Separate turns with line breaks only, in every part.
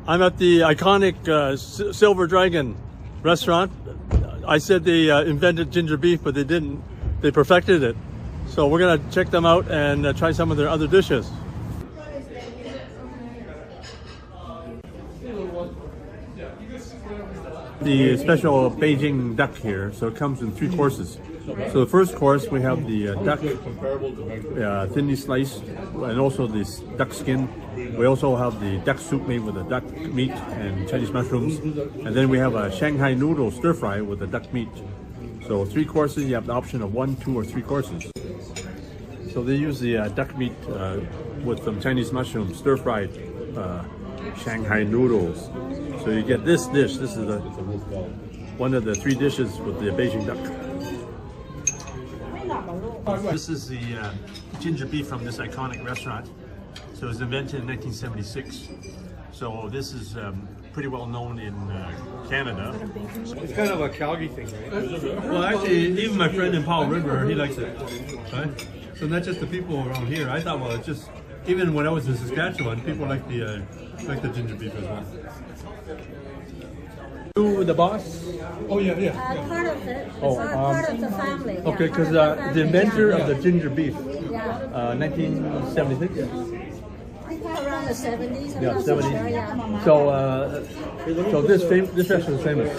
I'm at the iconic Silver Dragon restaurant. I said they invented ginger beef, but they didn't. They perfected it. So we're gonna check them out and try some of their other dishes. The special Beijing duck here, so it comes in 3 courses. So the first course we have the duck thinly sliced, and also this duck skin. We also have the duck soup made with the duck meat and Chinese mushrooms, and then we have a Shanghai noodle stir fry with the duck meat. So 3 courses. You have the option of 1, 2, or 3 courses. So they use the duck meat with some Chinese mushrooms, stir fried Shanghai noodles. So you get this dish. This is one of the 3 dishes with the Beijing duck. This is the ginger beef from this iconic restaurant. So it was invented in 1976. So this is pretty well known in Canada.
It's kind of a Calgary thing, right?
Well, actually, even my friend in Powell River, he likes it. Right? So not just the people around here. I thought, well, it's just even when I was in Saskatchewan, people like the ginger beef as well. You the boss?
Oh yeah.
Part of it. Part of the family.
Okay, because the inventor of the ginger beef, 1976.
Around the 70s.
Yeah, 70s. So this restaurant is famous.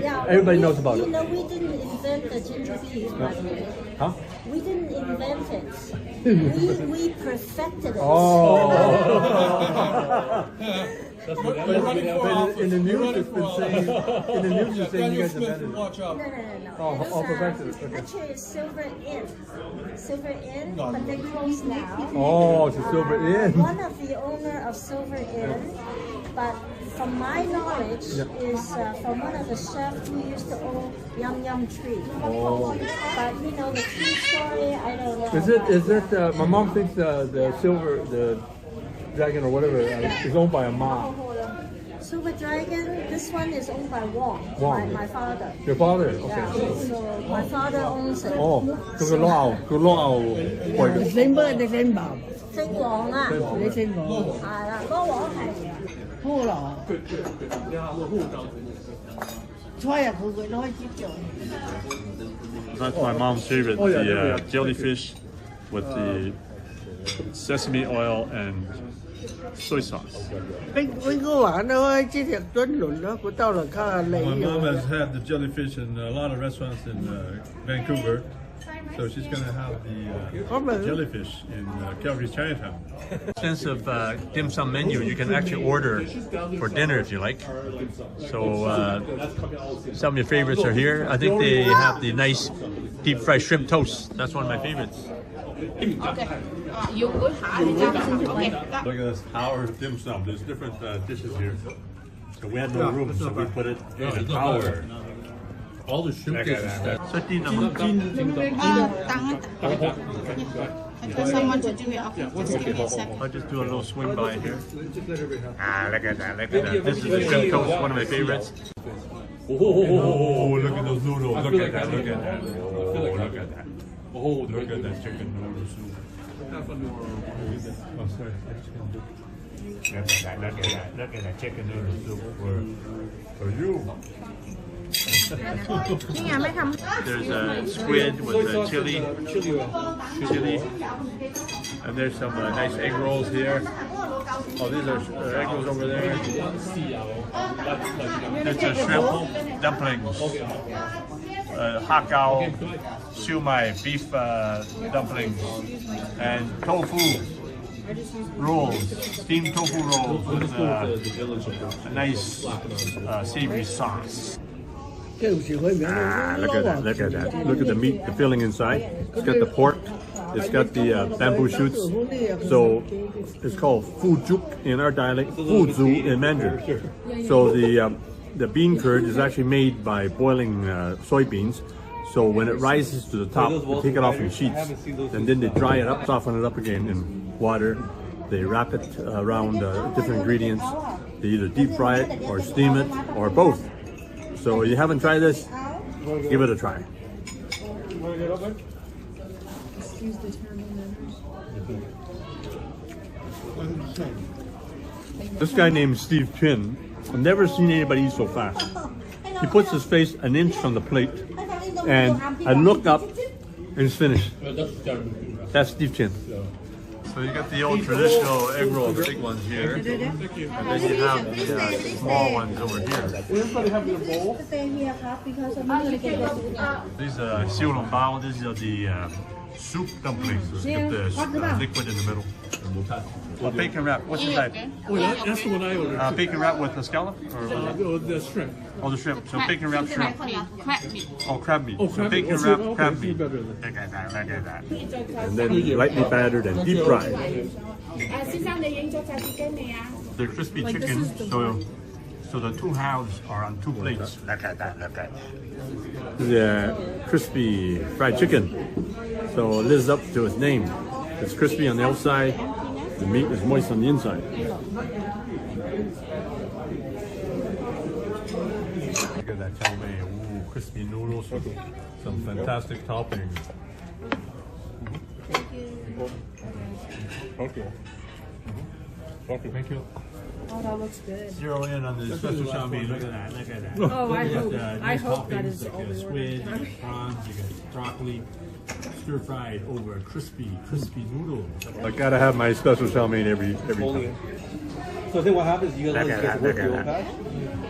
Yeah,
Everybody knows about it.
You know, we didn't invent the ginger beef, by the way.
Huh?
We didn't invent it. we perfected it.
Oh. In the news, it's been saying. In the news, it's saying you guys invented it.
No.
Oh, perfected it. Okay.
Actually, it's Silver Inn. Silver Inn, but they closed now.
Oh, it's a Silver Inn.
One of the owner of Silver Inn, but from my knowledge, is from one of the chefs who used to own Yum Yum Tree.
Oh.
But you know the true story, I don't know.
Is it? My mom thinks the dragon or whatever is owned by a mom.
Silver Dragon, this one is owned by Wong. My father.
Your father? Okay.
Yeah, so my father owns it.
Oh, 佢攞牛貴嘅。
姓黃啊，你姓黃，係啦，嗰個黃係鋪羅，初日佢開始做。
That's my mom's favorite, the jellyfish with the sesame oil and soy sauce.
My mom
has had the jellyfish in a lot of restaurants in Vancouver, so she's going to have the jellyfish in Calgary Chinatown. Extensive dim sum menu. You can actually order for dinner if you like. So some of your favorites are here. I think they have the nice deep fried shrimp toast. That's one of my favorites.
Okay. You go okay.
Look at this tower dim sum. There's different dishes here. So we had no room, so we put it in a tower.
All the shrimp dishes.
I'll just do a little swing by here. Look at that, look at that. This is the shrimp toast, one of my favorites. Oh, look at those noodles. Look at that, look at that. Oh, look at that. Oh, look at that chicken noodle soup. Oh, sorry. Look at that, look at that. Look at that chicken noodle soup for you. There's a squid with chili, and there's some nice egg rolls here. Oh, these are egg rolls over there. There's a shrimp dumplings, hargow, siu mai beef dumplings, and tofu rolls, steamed tofu rolls with a nice savory sauce. Look at that, look at that. Look at the meat, the filling inside. It's got the pork, it's got the bamboo shoots. So it's called fu juk in our dialect, fu zu in Mandarin. So the bean curd is actually made by boiling soybeans. So when it rises to the top, they take it off in sheets, and then they dry it up, soften it up again in water. They wrap it around different ingredients. They either deep fry it or steam it or both. So if you haven't tried this, give it a try.
This guy named Steve Chin, I've never seen anybody eat so fast. He puts his face an inch from the plate, and I look up and it's finished. That's Steve Chin.
So you got the old traditional egg roll, the big ones here, and then you have the small ones over here.
Everybody have their bowl?
These are xiu long bao. These are the soup dumplings. You get the liquid in the middle. Bacon wrap. What's inside?
Oh, that's the one I ordered.
Bacon wrap with a scallop? Or
The shrimp.
oh, the shrimp. So bacon wrap shrimp.
Crab meat.
Oh, crab meat.
Oh,
So
crab meat.
bacon
Oh,
wrap
okay,
crab
I see
meat.
better
Look
than-
at that. Look at that.
And then lightly battered and deep fried.
They're crispy chicken. So the two halves are on two plates. Look at that. Look at that.
The crispy fried chicken. So it lives up to its name. It's crispy on the outside, the meat is moist on the inside.
Look at that chow mein. Ooh, crispy noodles. Some fantastic toppings.
Thank you.
Thank you.
Oh, that looks good.
Zero in on the special chow mein. Look at that. Look at that.
Oh, I hope. I hope
toppings,
that is
like
all we
squid,
ordered.
you got prawns, you got broccoli, stir fried over crispy noodles.
I gotta have my special chow mein every time.
So I think what happens is you guys
Look at
get to work
that,
your
look
own
at
patch,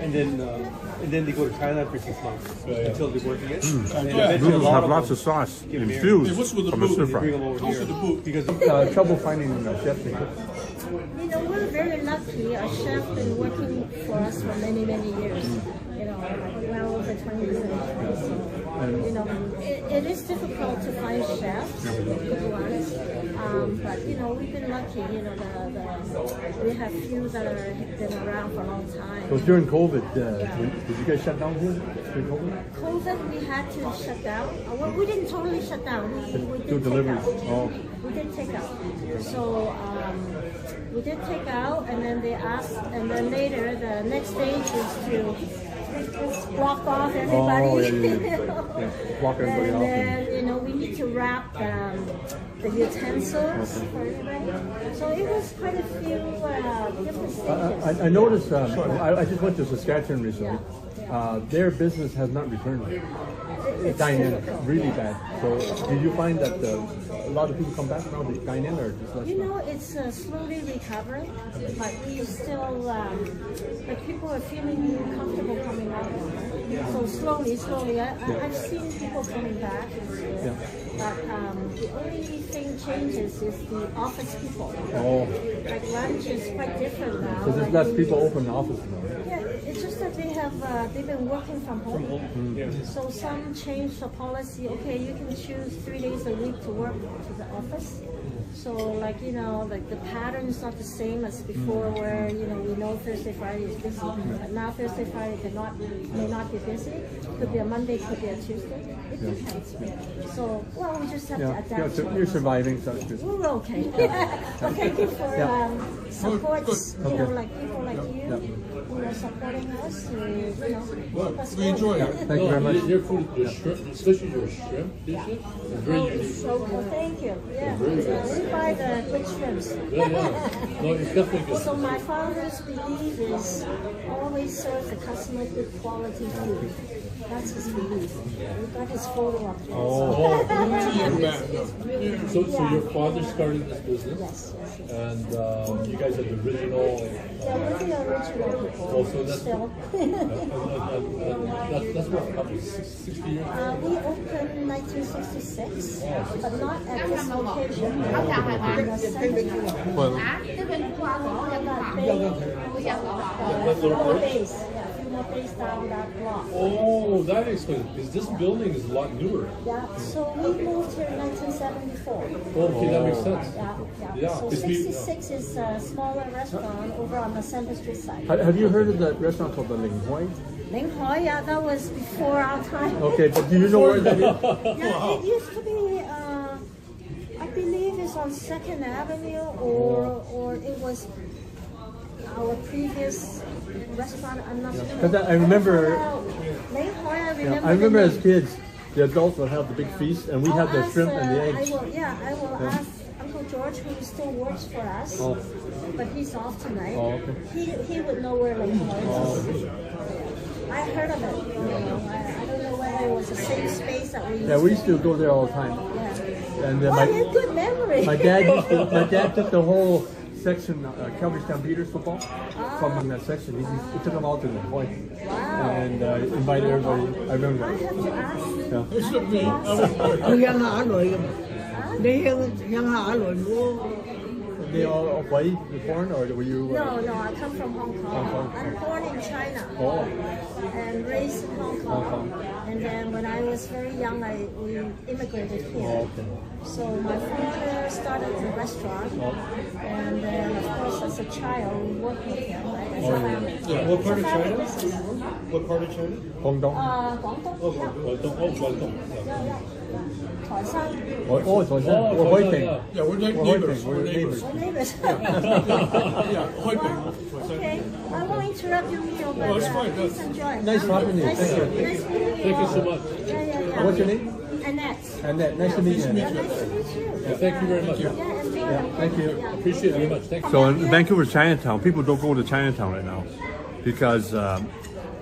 and then they go to Thailand for 6 months until they're working it. And eventually a
Noodles
lot
have
of
lots
them
of sauce
give them here.
infused
Hey, what's with the
from the
boot?
stir
They bring
fry.
them over here because
Trouble finding chef tickets.
You know, we're very lucky. Our chef been working for us for many, many years. You know, like well over 20 years. So, you know, it is difficult to find chefs, good ones. But you know, we've been lucky. You know, we have few that are been around for a long time.
So during COVID, did you guys shut down here during COVID?
COVID, we had to shut down. Well, we didn't totally shut down. We
Do
did take
deliveries.
out.
Oh.
We did take out. So we did take out, and then they asked, and then later the next stage is to just block off everybody.
Oh, yeah. Block everybody
and
off.
then you know we need to wrap the utensils for everybody. So it was quite a few different stages.
I noticed, I just went to Saskatchewan recently. Their business has not returned.
It's
Dine in,
difficult.
really bad. So did you find that a lot of people come back now to dine in or just less?
You know, it's slowly recovering, but we still, like people are feeling comfortable coming out. So slowly, I've seen people coming back.
Yeah.
But the only thing changes is the office people.
Oh,
Like lunch is quite different now.
so there's
Like
less
we-
people open the office now.
Yeah, it's just that they've been working from home. So some changed the policy. Okay, you can choose 3 days a week to work to the office. So like, you know, like the pattern's not the same as before where, you know, we know Thursday, Friday is busy. But now Thursday, Friday may not be busy. Could be a Monday, could be a Tuesday. It depends. So, well, we just have to
Yeah,
adapt.
so you're surviving, so that's good.
We're okay. Well, thank you for supports, you know, like people like you who are supporting us. You know, keep us going.
Thank you very much.
Your food, your shrimp, especially your shrimp dishes, is very
Oh,
unique.
so good. Thank you. Yeah, we buy the good shrimps.
Yeah. No, it's definitely good.
So my father's belief is always serve the customer good quality food. That's his belief. We got his photo up there.
So your father started this business,
Yes.
and you guys are the original.
Yeah, we're the original people.
Oh, so that's-
Still.
That's what, probably 60 years.
We opened in 1966, but not at this location. In the cemetery.
Cái bên khu gỗ là
That bay, a few more days. Yeah, a few more days down that block.
Oh, that explains. Because this building is a lot newer.
Yeah, so we moved here in 1974.
Okay, that makes sense.
Yeah. So 66 is a smaller restaurant over on the Center Street side.
Have you heard of that restaurant called the Ling Hoi?
Ling Hoi, yeah, that was before our time.
Okay, but do you know where that is?
Yeah, it used to be, I believe it's on 2nd Avenue or it was our previous restaurant. I'm not sure.
Because I remember,
Ling Hoi, I
I remember
the
as kids, the adults would have the big feast, and we had the
I'll
shrimp
ask,
and the
I
eggs.
will ask Uncle Uncle George, who still works for us, but he's off tonight.
Oh, okay.
He would know where Lake Lawrence is. I heard of it. You know, I don't know whether it was the same space that we used.
Yeah, we used to go there all the time.
Yeah.
And
Oh, you have good memory.
my dad took the whole section, Calgary Stampeders football, from that section. He took them all to the point.
Wow.
And invited everybody. I remember
I
that.
have to ask.
Yeah.
佢鄉下來㗎嘛？你鄉下來喎？
They all Hawaii, you born or were you?
No, I come from Hong Kong.
Hong Kong.
I'm born in China
Oh.
and raised in Hong Kong.
Hong Kong.
And then when I was very young, we immigrated here.
Oh, okay.
So my father started a restaurant, and then of course as a child we worked with him, right, as a family.
Yeah, what part of
It's a family
China?
business.
What part of China?
Guangdong.
Guangdong,
Oh,
yeah.
Guangdong.
Yeah. 台山
We're waiting.
Yeah, we're
neighbors. We're neighbors.
We're neighbors.
Yeah,
Okay, I won't interrupt your meal, but
it's fine,
please enjoy.
Nice having you.
Nice
Thank you.
meeting you.
Thank you so much.
Yeah.
What's your name?
Annette.
Annette. Nice to meet you.
Yeah,
Annette.
nice to meet you.
Thank you very much.
Yeah, enjoy.
Thank you.
Yeah.
Appreciate it very much. Thank you.
So in Vancouver, Chinatown, people don't go to Chinatown right now because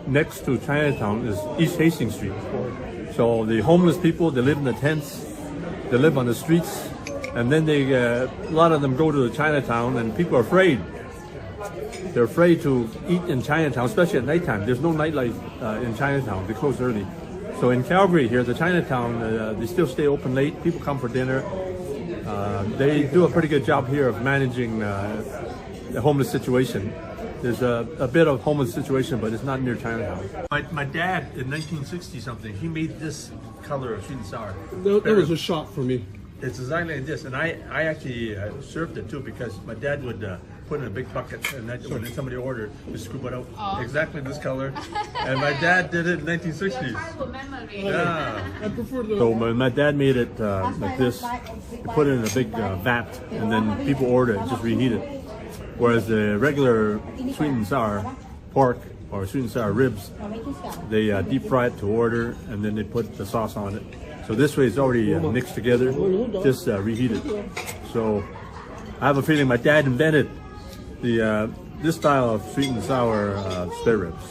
next to Chinatown is East Hastings Street. So the homeless people, they live in the tents, they live on the streets, and then a lot of them go to Chinatown, and people are afraid. They're afraid to eat in Chinatown, especially at nighttime. There's no nightlife in Chinatown. They close early. So in Calgary here, the Chinatown, they still stay open late. People come for dinner. They do a pretty good job here of managing the homeless situation. There's a bit of homeless situation, but it's not near Chinatown. My dad, in 1960 something, he made this color of sweet and sour.
That was a shock for me.
It's exactly like this, and I actually served it too because my dad would put in a big bucket, and that, when somebody ordered, you scoop it out exactly this color. And my dad did it in 1960s.
Childhood memory.
Yeah.
I prefer the.
So my dad made it like this. He put it in a big vat, and then people order it, just reheat it. Whereas the regular sweet and sour pork or sweet and sour ribs, they deep fry it to order, and then they put the sauce on it. So this way it's already mixed together, just reheated. So I have a feeling my dad invented the this style of sweet and sour spare ribs.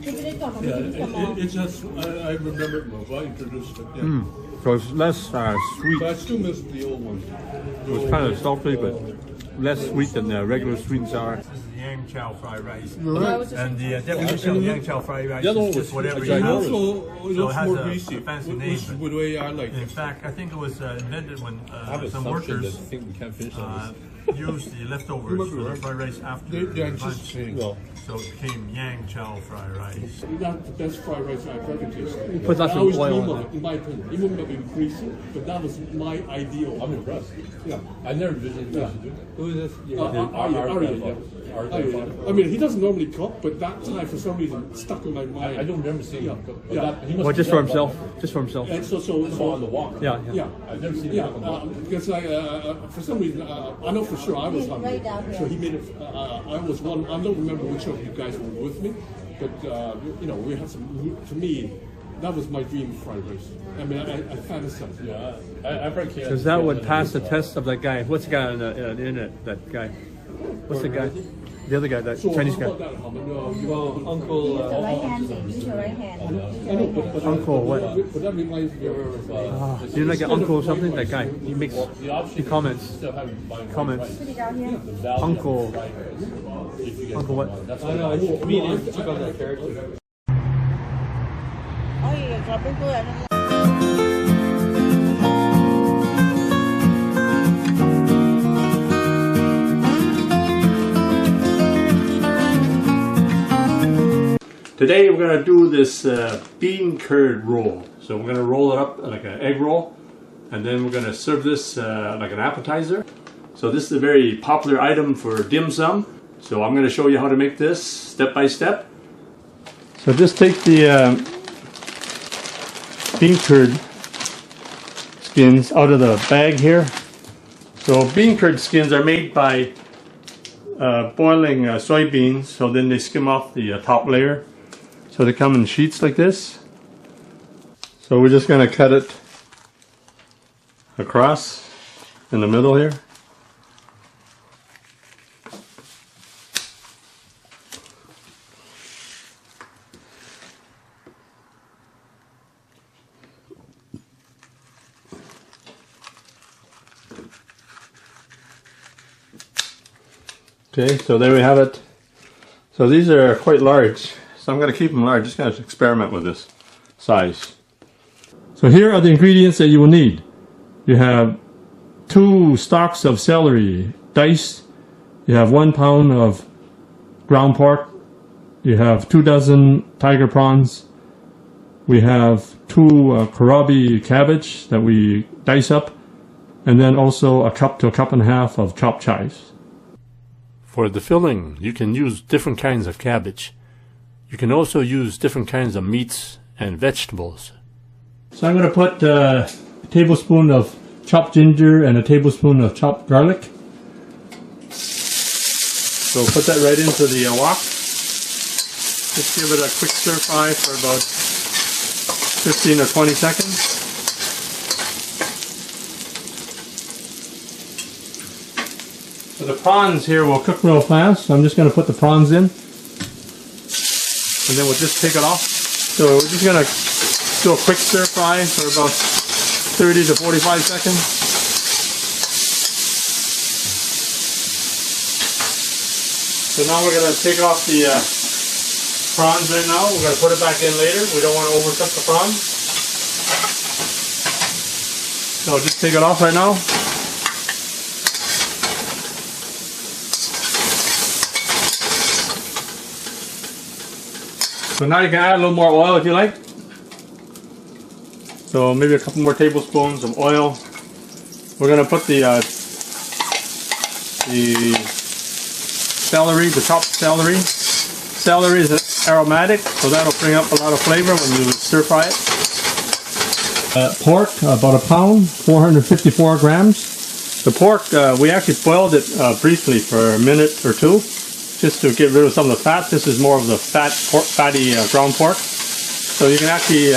It's just, I remember it well. I introduced it. Yeah.
So it's less sweet.
But I still miss the old one.
It was kind of salty, but less sweet than the regular sweet and sour. This is Yang Chow Fried Rice. And the definition of Yang Chow Fried Rice is just whatever you
And
have.
also, it
So it
looks
has
more
a
greasy,
fancy
which
name,
is
but-
the way I like
In
it.
fact, I think it was invented when some workers used the leftovers for the fried rice after
They're
lunch.
just saying.
So it became Yang Chow Fried Rice.
Not the best fried rice I've ever tasted.
Put lots
I
of
always
oil
dream
on
of it, in my opinion. Even though it's greasy, but that was my ideal.
I'm impressed.
Yeah.
I never visited.
Yeah.
Who is this?
Arya. I mean, he doesn't normally cook, but that time for some reason stuck in my mind.
I don't remember seeing him cook. But
Yeah.
that, he must
Well,
have
just for
done
himself.
that.
Just for himself.
And so
On the walk.
Yeah.
yeah.
I've never seen him
Yeah,
cook on the walk.
because for some reason, I know for sure I was hungry. So he made it. I was one. I don't remember which of you guys were with me, but you know, we had some. To me, that was my dream fried rice. I mean, I fantasized.
Yeah, I've heard Canada.
Because that would pass the test of that guy. What's the guy on the internet? That guy. What's the guy? The other guy, that
So
Chinese
how
guy.
about that, Harmon?
Uncle.
right hand, use your right hand.
I know, but
Uncle what?
But that reminds me of.
Do you like an uncle or something? That guy. He makes.
The option
He comments.
Still haven't buying
Comments.
Put it down here.
the value
Uncle.
of fried rice. If you get
Uncle what?
That's
I know.
what
I mean, took on that character.
Today we're going to do this bean curd roll. So we're going to roll it up like an egg roll, and then we're going to serve this like an appetizer. So this is a very popular item for dim sum. So I'm going to show you how to make this step by step. So just take the bean curd skins out of the bag here. So bean curd skins are made by boiling soybeans, so then they skim off the top layer. So they come in sheets like this. So we're just going to cut it across in the middle here. Okay, so there we have it. So these are quite large, so I'm going to keep them large. Just going to experiment with this size. So here are the ingredients that you will need. You have 2 stalks of celery diced. You have 1 pound of ground pork. You have 2 dozen tiger prawns. We have 2 kohlrabi cabbage that we dice up, and then also a cup to a cup and a half of chopped chives. For the filling, you can use different kinds of cabbage. You can also use different kinds of meats and vegetables. So I'm going to put a tablespoon of chopped ginger and a tablespoon of chopped garlic. So put that right into the wok. Just give it a quick stir fry for about 15 or 20 seconds. So the prawns here will cook real fast, so I'm just going to put the prawns in. And then we'll just take it off. So we're just going to do a quick stir fry for about 30 to 45 seconds. So now we're going to take off the prawns right now. We're going to put it back in later. We don't want to overcook the prawns. So just take it off right now. So now you can add a little more oil if you like. So maybe a couple more tablespoons of oil. We're going to put the celery, the chopped celery. Celery is aromatic, so that'll bring up a lot of flavor when you stir fry it. Pork, about a pound, 454 grams. The pork, we actually boiled it briefly for a minute or two, just to get rid of some of the fat. This is more of the fatty ground pork. So you can actually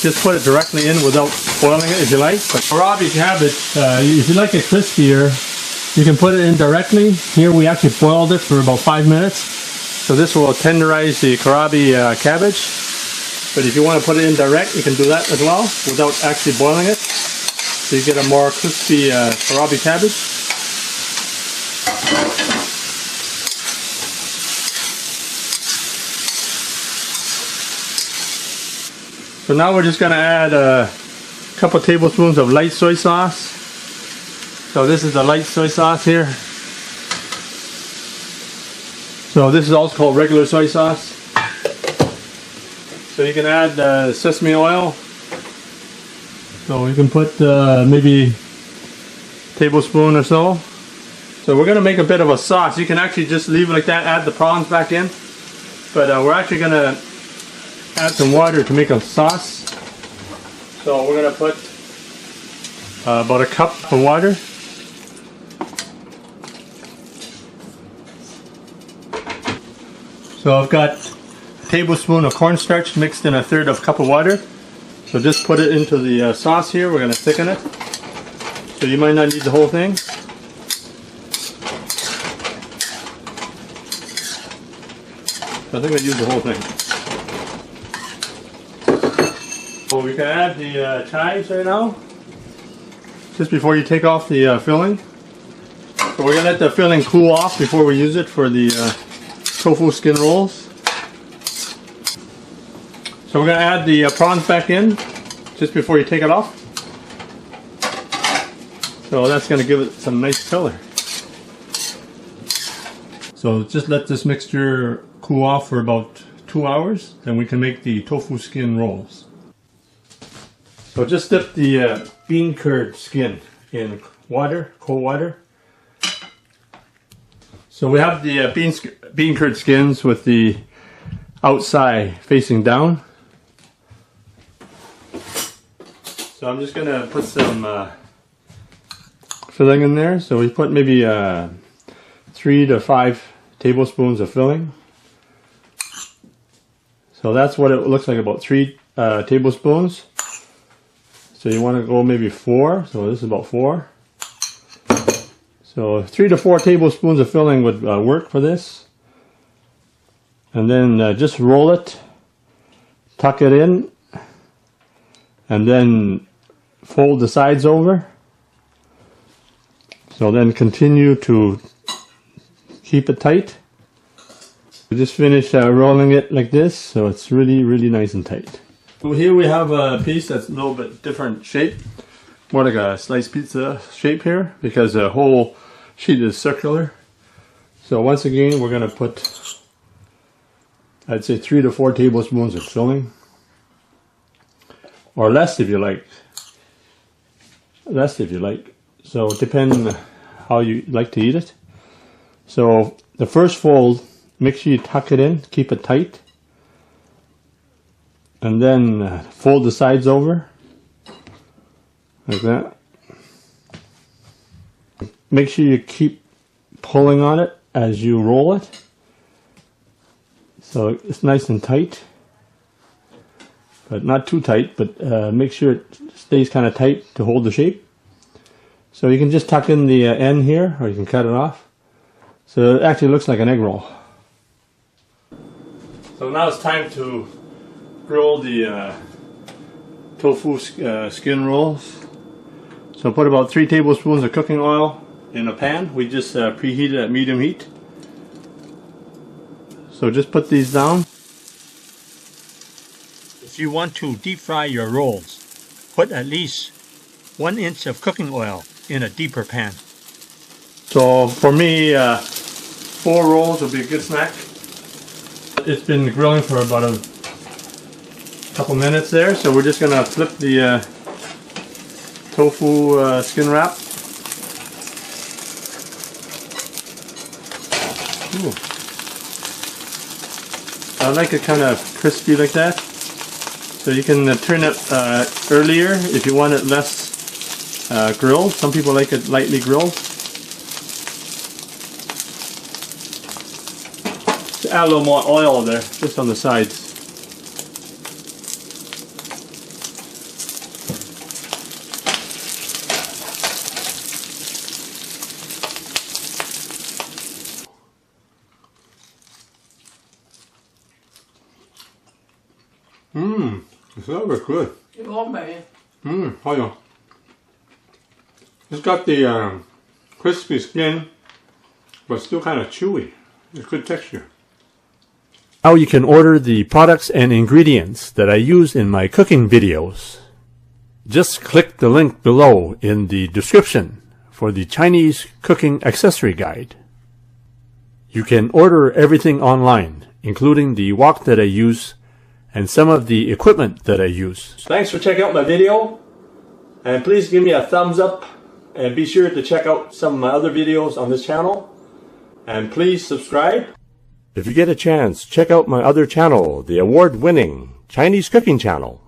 just put it directly in without boiling it if you like. But kohlrabi cabbage, if you like it crispier, you can put it in directly. Here we actually boiled it for about 5 minutes. So this will tenderize the kohlrabi cabbage. But if you want to put it in direct, you can do that as well without actually boiling it. So you get a more crispy kohlrabi cabbage. So now we're just going to add a couple tablespoons of light soy sauce. So this is the light soy sauce here. So this is also called regular soy sauce. So you can add sesame oil. So you can put maybe a tablespoon or so. So we're going to make a bit of a sauce. You can actually just leave it like that, add the prawns back in. But we're actually going to add some water to make a sauce. So we're going to put about a cup of water. So I've got a tablespoon of cornstarch mixed in a third of a cup of water. So just put it into the sauce here. We're going to thicken it. So you might not need the whole thing. So I think I used the whole thing. So we can add the chives right now, just before you take off the filling. So we're going to let the filling cool off before we use it for the tofu skin rolls. So we're going to add the prawns back in, just before you take it off. So that's going to give it some nice color. So just let this mixture cool off for about 2 hours, then we can make the tofu skin rolls. So just dip the bean curd skin in water, cold water. So we have the bean curd skins with the outside facing down. So I'm just going to put some filling in there. So we put maybe 3 to 5 tablespoons of filling. So that's what it looks like, about 3 tablespoons. So you want to go maybe 4. So this is about 4. So 3 to 4 tablespoons of filling would work for this. And then just roll it, tuck it in, and then fold the sides over. So then continue to keep it tight. We just finished rolling it like this, so it's really, really nice and tight. So here we have a piece that's a little bit different shape, more like a sliced pizza shape here, because the whole sheet is circular. So once again, we're going to put, I'd say 3 to 4 tablespoons of filling, or less if you like. Less if you like. So depending how you like to eat it. So the first fold, make sure you tuck it in, keep it tight, and then fold the sides over like that. Make sure you keep pulling on it as you roll it, so it's nice and tight, but not too tight, but make sure it stays kind of tight to hold the shape. So you can just tuck in the end here, or you can cut it off. So it actually looks like an egg roll. So now it's time to grill the tofu skin rolls. So put about 3 tablespoons of cooking oil in a pan. We just preheated at medium heat. So just put these down. If you want to deep fry your rolls, put at least 1 inch of cooking oil in a deeper pan. So for me, 4 rolls would be a good snack. It's been grilling for about a couple minutes there, so we're just going to flip the tofu skin wrap. Ooh. I like it kind of crispy like that. So you can turn it earlier if you want it less grilled. Some people like it lightly grilled. Add a little more oil there, just on the sides. It's very good. Oh yeah. It's got the crispy skin, but still kind of chewy. It's good texture. How you can order the products and ingredients that I use in my cooking videos. Just click the link below in the description for the Chinese cooking accessory guide. You can order everything online, including the wok that I use and some of the equipment that I use. Thanks for checking out my video, and please give me a thumbs up, and be sure to check out some of my other videos on this channel, and please subscribe. If you get a chance, check out my other channel, the award-winning Chinese cooking channel.